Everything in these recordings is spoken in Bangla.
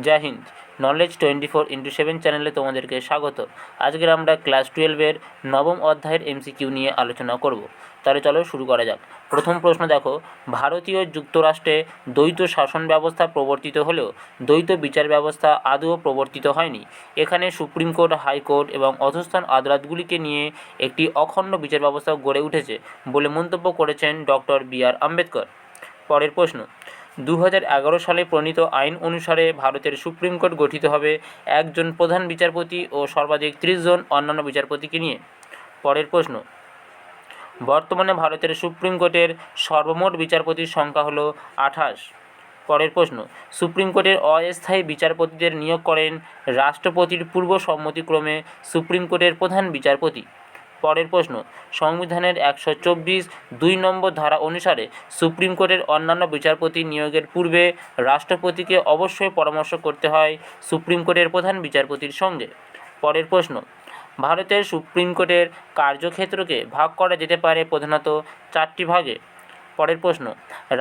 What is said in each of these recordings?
জয় হিন্দ। নলেজ 24x7 চ্যানেলে তোমাদেরকে স্বাগত। আজকের আমরা ক্লাস 12-এর নবম অধ্যায়ের এমসিকিউ নিয়ে আলোচনা করব। তাহলে চলো শুরু করা যাক। প্রথম প্রশ্ন দেখো, ভারতীয় যুক্তরাষ্ট্রে দ্বৈত শাসন ব্যবস্থা প্রবর্তিত হলেও দ্বৈত বিচার ব্যবস্থা আদৌ প্রবর্তিত হয়নি। এখানে সুপ্রিম কোর্ট, হাইকোর্ট এবং অধস্তন আদালতগুলিকে নিয়ে একটি অখণ্ড বিচার ব্যবস্থা গড়ে উঠেছে বলে মন্তব্য করেছেন ডক্টর বি.আর. আম্বেদকর। পরের প্রশ্ন, 2011 সালে প্রণীত আইন অনুসারে ভারতের সুপ্রিম কোর্ট গঠিত হবে একজন প্রধান বিচারপতি ও সর্বাধিক 30 জন অন্যান্য বিচারপতিকে নিয়ে। পরের প্রশ্ন, বর্তমানে ভারতের সুপ্রিম কোর্টের সর্বমোট বিচারপতির সংখ্যা হলো 28। পরের প্রশ্ন, সুপ্রিম কোর্টের অস্থায়ী বিচারপতিদের নিয়োগ করেন রাষ্ট্রপতির পূর্ব সম্মতিক্রমে সুপ্রিম কোর্টের প্রধান বিচারপতি। পরের প্রশ্ন, সংবিধানের 124(2) নম্বর ধারা অনুসারে সুপ্রিম কোর্টের অন্যান্য বিচারপতি নিয়োগের পূর্বে রাষ্ট্রপতিকে অবশ্যই পরামর্শ করতে হয় সুপ্রিম কোর্টের প্রধান বিচারপতির সঙ্গে। পরের প্রশ্ন, ভারতের সুপ্রিম কোর্টের কার্যক্ষেত্রকে ভাগ করা যেতে পারে প্রধানত 4টি ভাগে। পরের প্রশ্ন,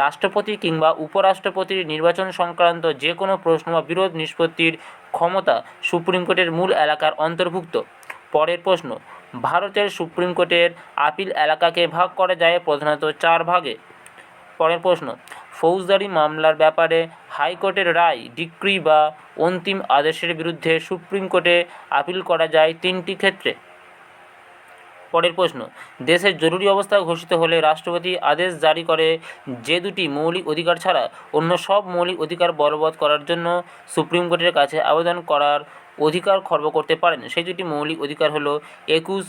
রাষ্ট্রপতি কিংবা উপরাষ্ট্রপতির নির্বাচন সংক্রান্ত যে কোনো প্রশ্ন বা বিরোধ নিষ্পত্তির ক্ষমতা সুপ্রিম কোর্টের মূল এলাকার অন্তর্ভুক্ত। পরের প্রশ্ন, ভারতের সুপ্রিম কোর্টের আপিল এলাকাকে ভাগ করা যায় প্রধানত 4 ভাগে। পরের প্রশ্ন, ফৌজদারি মামলার ব্যাপারে হাইকোর্টের রায়, ডিক্রি বা অন্তিম আদেশের বিরুদ্ধে সুপ্রিম কোর্টে আপিল করা যায় 3টি ক্ষেত্রে। পরের প্রশ্ন, দেশের জরুরি অবস্থা ঘোষিত হলে রাষ্ট্রপতি আদেশ জারি করে যে দুটি মৌলিক অধিকার ছাড়া অন্য সব মৌলিক অধিকার বলবৎ করার জন্য সুপ্রিম কোর্টের কাছে আবেদন করার অধিকার খর্ব করতে পারেন। সেই দুটি মৌলিক অধিকার হলো 20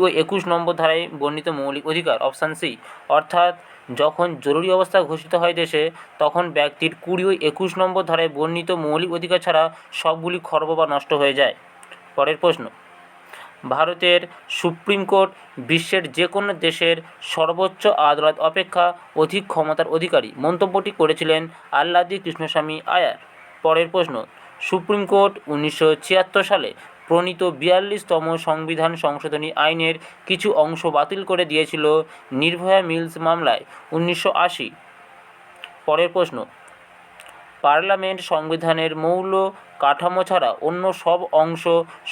ও 21 নম্বর ধারায় বর্ণিত মৌলিক অধিকার, অপশান সি। অর্থাৎ যখন জরুরি অবস্থা ঘোষিত হয় দেশে, তখন ব্যক্তির 20 ও 21 নম্বর ধারায় বর্ণিত মৌলিক অধিকার ছাড়া সবগুলি খর্ব বা নষ্ট হয়ে যায়। পরের প্রশ্ন, ভারতের সুপ্রিম কোর্ট বিশ্বের যে কোনো দেশের সর্বোচ্চ আদালত অপেক্ষা অধিক ক্ষমতার অধিকারী। মন্তব্যটি করেছিলেন আল্লাদি কৃষ্ণস্বামী আয়ার। পরের প্রশ্ন, সুপ্রিম কোর্ট 1976 সালে প্রণীত 42তম সংবিধান সংশোধনী আইনের কিছু অংশ বাতিল করে দিয়েছিল নির্ভয়া মিলস মামলায় 1980। পরের প্রশ্ন, পার্লামেন্ট সংবিধানের মৌল কাঠামো ছাড়া অন্য সব অংশ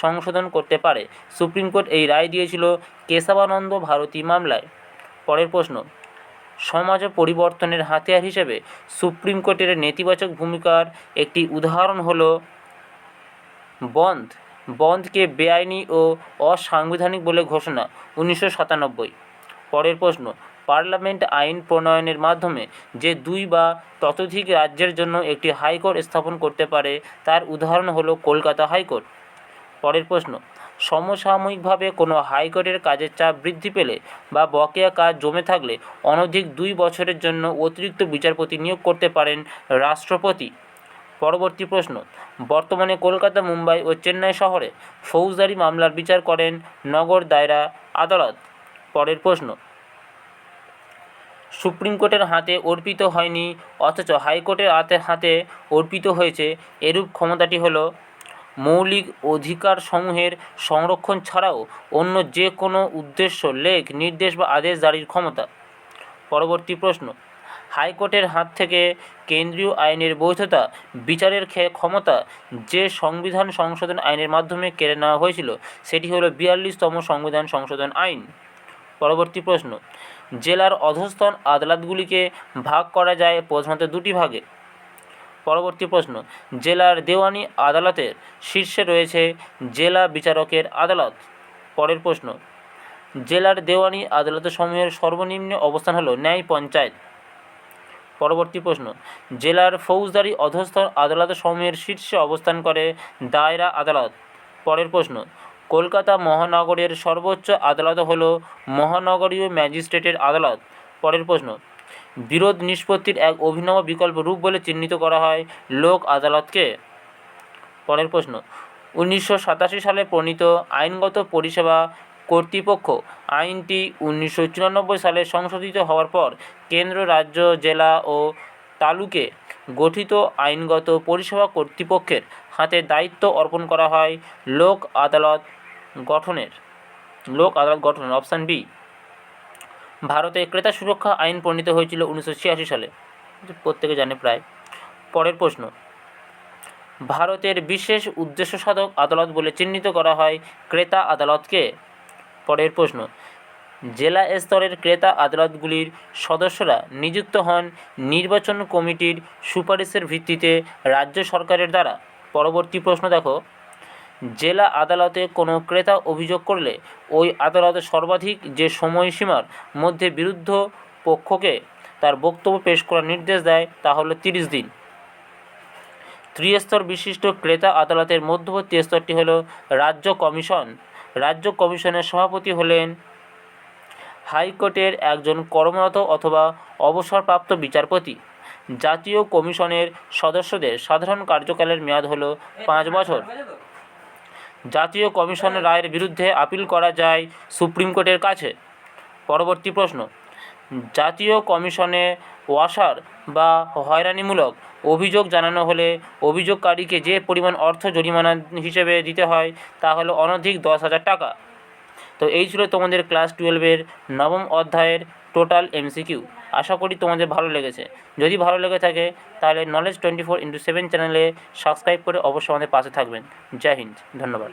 সংশোধন করতে পারে। সুপ্রিম কোর্ট এই রায় দিয়েছিল কেশবানন্দ ভারতী মামলায়। পরের প্রশ্ন, সমাজ পরিবর্তনের হাতিয়ার হিসেবে সুপ্রিম কোর্টের নেতিবাচক ভূমিকার একটি উদাহরণ হল বন্ধকে বেআইনি ও অসাংবিধানিক বলে ঘোষণা 1997। পরের প্রশ্ন, পার্লামেন্ট আইন প্রণয়নের মাধ্যমে যে 2 বা ততোধিক রাজ্যের জন্য একটি হাইকোর্ট স্থাপন করতে পারে তার উদাহরণ হলো কলকাতা হাইকোর্ট। পরের প্রশ্ন, সমসাময়িকভাবে কোনো হাইকোর্টের কাজের চাপ বৃদ্ধি পেলে বা বকেয়া কাজ জমে থাকলে অনধিক 2 বছরের জন্য অতিরিক্ত বিচারপতি নিয়োগ করতে পারেন রাষ্ট্রপতি। পরবর্তী প্রশ্ন, বর্তমানে কলকাতা, মুম্বাই ও চেন্নাই শহরে ফৌজদারি মামলার বিচার করেন নগর দায়রা আদালত। পরের প্রশ্ন, সুপ্রিম কোর্টের হাতে অর্পিত হয়নি অথচ হাইকোর্টের হাতে অর্পিত হয়েছে এরূপ ক্ষমতাটি হল মৌলিক অধিকারসমূহের সংরক্ষণ ছাড়াও অন্য যে কোনো উদ্দেশ্য, লেখ, নির্দেশ বা আদেশ জারির ক্ষমতা। পরবর্তী প্রশ্ন, হাইকোর্টের হাত থেকে কেন্দ্রীয় আইনের বৈধতা বিচারের ক্ষমতা যে সংবিধান সংশোধন আইনের মাধ্যমে কেড়ে নেওয়া হয়েছিল সেটি হলো 42তম সংবিধান সংশোধন আইন। পরবর্তী প্রশ্ন, জেলার অধস্তন আদালতগুলিকে ভাগ করা যায় প্রধানত 2টি ভাগে। পরবর্তী প্রশ্ন, জেলার দেওয়ানি আদালতের শীর্ষে রয়েছে জেলা বিচারকের আদালত। পরের প্রশ্ন, জেলার দেওয়ানি আদালতসমূহের সর্বনিম্ন অবস্থান হলো ন্যায় পঞ্চায়েত। পরবর্তী প্রশ্ন, জেলার ফৌজদারি অধস্তন আদালতসমূহের শীর্ষে অবস্থান করে দায়রা আদালত। পরের প্রশ্ন, কলকাতা মহানগরের সর্বোচ্চ আদালত হল মহানগরীয় ম্যাজিস্ট্রেটের আদালত। পরের প্রশ্ন, বিরোধ নিষ্পত্তির এক অভিনব বিকল্প রূপ বলে চিহ্নিত করা হয় লোক আদালতকে। পরের প্রশ্ন, 1987 সালে প্রণীত আইনগত পরিষেবা কর্তৃপক্ষ আইনটি 1994 সালে সংশোধিত হওয়ার পর কেন্দ্র, রাজ্য, জেলা ও তালুকে গঠিত আইনগত পরিষেবা কর্তৃপক্ষের হাতে দায়িত্ব অর্পণ করা হয় লোক আদালত গঠনের। Option B. ভারতে ক্রেতা সুরক্ষা আইন প্রণীত হয়েছিল 1986 সালে, প্রত্যেকে জানে প্রায়। পরের প্রশ্ন, ভারতের বিশেষ উদ্দেশ্য সাধক আদালত বলে চিহ্নিত করা হয় ক্রেতা আদালতকে। পরের প্রশ্ন, জেলা স্তরের ক্রেতা আদালতগুলির সদস্যরা নিযুক্ত হন নির্বাচন কমিটির সুপারিশের ভিত্তিতে রাজ্য সরকারের দ্বারা। পরবর্তী প্রশ্ন দেখো, জেলা আদালতে কোনো ক্রেতা অভিযোগ করলে ওই আদালত সর্বাধিক যে সময়সীমার মধ্যে বিরুদ্ধ পক্ষকে তার বক্তব্য পেশ করার নির্দেশ দেয় তা হলো 30 দিন। ত্রিস্তর বিশিষ্ট ক্রেতা আদালতের মধ্যবর্তী স্তরটি হলো রাজ্য কমিশন। রাজ্য কমিশনের সভাপতি হলেন হাইকোর্টের একজন কর্মরত অথবা অবসরপ্রাপ্ত বিচারপতি। জাতীয় কমিশনের সদস্যদের সাধারণ কার্যকালের মেয়াদ হলো 5 বছর। জাতীয় কমিশনের রায়ের বিরুদ্ধে আপিল করা যায় সুপ্রিম কোর্টের কাছে। পরবর্তী প্রশ্ন, জাতীয় কমিশনে ওয়াসার বা হয়রানিমূলক অভিযোগ জানানো হলে অভিযোগকারীকে যে পরিমাণ অর্থ জরিমানা হিসেবে দিতে হয় তা হলো অনধিক 10,000 টাকা। তো এই ছিল তোমাদের ক্লাস 12-এর নবম অধ্যায়ের টোটাল এমসিকিউ। আশা করি তোমাদের ভালো লেগেছে। যদি ভালো লেগে থাকে তাহলে নলেজ 24x7 চ্যানেলে সাবস্ক্রাইব করে অবশ্যই আমাদের পাশে থাকবেন। জয় হিন্দ, ধন্যবাদ।